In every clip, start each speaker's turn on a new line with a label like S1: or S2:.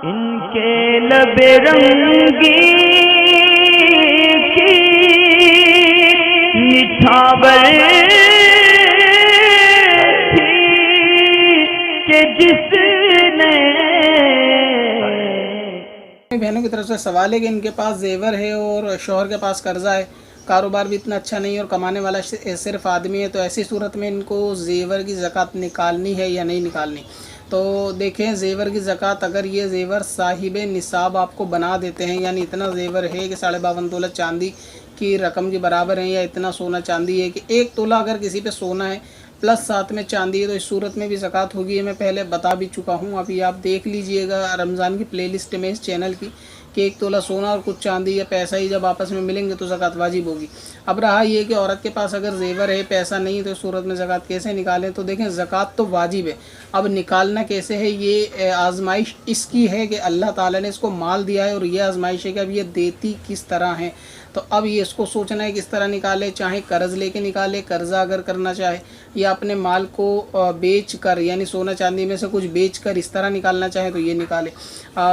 S1: इनके लबे रंगी की निछावर थी कि जिसने।
S2: बहनों की तरफ से सवाल है कि इनके पास जेवर है और शौहर के पास कर्जा है, कारोबार भी इतना अच्छा नहीं है और कमाने वाला सिर्फ आदमी है, तो ऐसी सूरत में इनको जेवर की ज़कात निकालनी है या नहीं निकालनी। तो देखें, जेवर की ज़कात, अगर ये जेवर साहिब निसाब आपको बना देते हैं, यानी इतना जेवर है कि 52.5 तोला चांदी की रकम के बराबर है, या इतना सोना चांदी है कि 1 तोला अगर किसी पे सोना है प्लस साथ में चांदी है, तो इस सूरत में भी ज़कात होगी। ये मैं पहले बता भी चुका हूँ, अभी आप देख लीजिएगा रमज़ान की प्लेलिस्ट में इस चैनल की, कि 1 तोला सोना और कुछ चांदी या पैसा ही जब आपस में मिलेंगे तो ज़कात वाजिब होगी। अब रहा ये कि औरत के पास अगर जेवर है, पैसा नहीं है, तो इस सूरत में ज़कात कैसे निकालें। तो देखें, ज़कात तो वाजिब है, अब निकालना कैसे है, ये आजमाइश इसकी है कि अल्लाह ताला ने इसको माल दिया है और ये आजमाइश है कि अब ये देती किस तरह है। तो अब ये इसको सोचना है किस तरह निकाले, चाहे कर्ज़ लेके निकाले, कर्ज़ा अगर करना चाहे, या अपने माल को बेच कर, यानी सोना चांदी में से कुछ बेच कर इस तरह निकालना चाहे तो ये निकाले।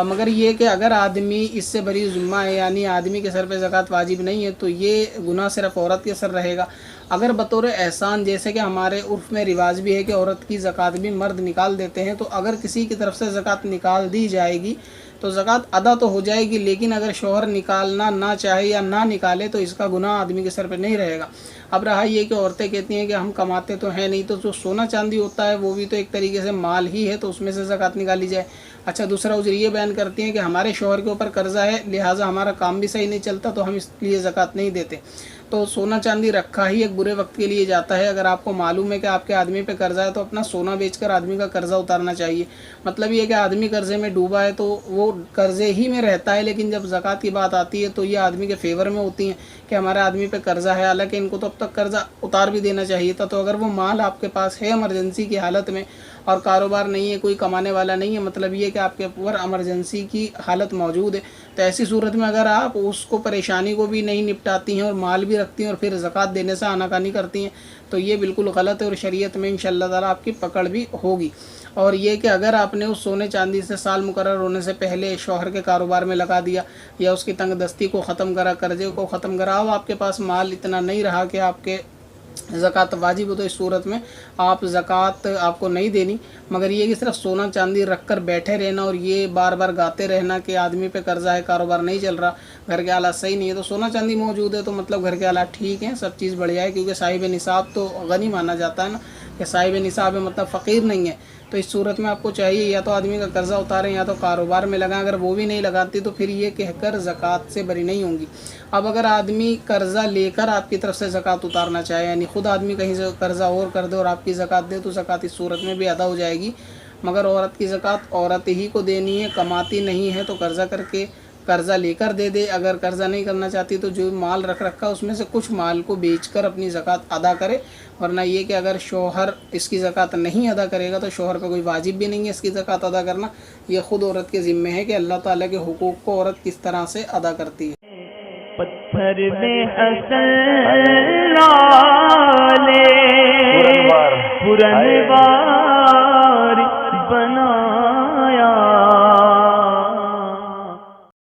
S2: मगर ये कि अगर आदमी इससे बरी ज़ुम्मा है, यानी आदमी के सर पे ज़कात वाजिब नहीं है, तो ये गुनाह सिर्फ औरत के सर रहेगा। अगर बतौर एहसान, जैसे कि हमारे उर्फ़ में रिवाज भी है कि औरत की ज़कात भी मर्द निकाल देते हैं, तो अगर किसी की तरफ से ज़कात निकाल दी जाएगी तो ज़कात अदा तो हो जाएगी, लेकिन अगर शौहर निकालना ना चाहे या ना निकाले तो इसका गुनाह आदमी के सर पे नहीं रहेगा। अब रहा ये कि औरतें कहती हैं कि हम कमाते तो हैं नहीं, तो जो सोना चांदी होता है वो भी तो एक तरीके से माल ही है, तो उसमें से ज़कात निकाली जाए। अच्छा, दूसरा उजर ये बयान करती हैं कि हमारे शौहर के ऊपर कर्जा है, लिहाजा हमारा काम भी सही नहीं चलता, तो हम इसलिए ज़कात नहीं देते। तो सोना चांदी रखा ही एक बुरे वक्त के लिए जाता है। अगर आपको मालूम है कि आपके आदमी पे कर्जा है, तो अपना सोना बेचकर आदमी का कर्जा उतारना चाहिए। मतलब ये कि आदमी कर्जे में डूबा है तो वो कर्जे ही में रहता है, लेकिन जब ज़कात की बात आती है तो ये आदमी के फेवर में होती हैं कि हमारे आदमी पे कर्जा है, हालांकि इनको तो अब तक कर्जा उतार भी देना चाहिए था। तो अगर वो माल आपके पास है इमरजेंसी की हालत में और कारोबार नहीं है, कोई कमाने वाला नहीं है, मतलब ये कि आपके ऊपर इमरजेंसी की हालत मौजूद है, तो ऐसी सूरत में अगर आप उसको परेशानी को भी नहीं निपटाती हैं और माल भी रखती हैं और फिर ज़कात देने से आनाकानी करती हैं, तो ये बिल्कुल गलत है और शरीयत में इंशाअल्लाह ताला आपकी पकड़ भी होगी। और ये कि अगर आपने उस सोने चांदी से साल मुकर्रर होने से पहले शौहर के कारोबार में लगा दिया या उसकी तंगदस्ती को ख़त्म करा, कर्जे को ख़त्म करा, अब आपके पास माल इतना नहीं रहा कि आपके ज़कात वाजिब हो, तो इस सूरत में आप ज़कात आपको नहीं देनी। मगर ये कि सिर्फ सोना चांदी रख कर बैठे रहना और ये बार बार गाते रहना कि आदमी पे कर्जा है, कारोबार नहीं चल रहा, घर के हालात सही नहीं है, तो सोना चांदी मौजूद है तो मतलब घर के हालात ठीक हैं, सब चीज़ बढ़िया है, क्योंकि साहिब निसाब तो गनी माना जाता है ना, कि साहिब निसाब है मतलब फ़कीर नहीं है। तो इस सूरत में आपको चाहिए या तो आदमी का कर्जा उतारें या तो कारोबार में लगाएं। अगर वो भी नहीं लगाती तो फिर ये कहकर ज़कात से बरी नहीं होंगी। अब अगर आदमी कर्जा लेकर आपकी तरफ से ज़कात उतारना चाहे, यानी खुद आदमी कहीं से कर्जा और कर दे और आपकी ज़कात दे, तो ज़कात इस सूरत में भी अदा हो जाएगी। मगर औरत की ज़कात औरत ही को देनी है, कमाती नहीं है, तो कर्जा करके कर्जा लेकर दे दे। अगर कर्जा नहीं करना चाहती तो जो माल रख रखा उसमें से कुछ माल को बेचकर अपनी ज़कात अदा करे। वरना ये कि अगर शौहर इसकी ज़कात नहीं अदा करेगा तो शौहर पे कोई वाजिब भी नहीं है इसकी ज़कात अदा करना। ये ख़ुद औरत के ज़िम्मे है कि अल्लाह ताला के हुकूक को औरत किस तरह से अदा करती है।
S1: पत्थर में हसन लाले पुरनवार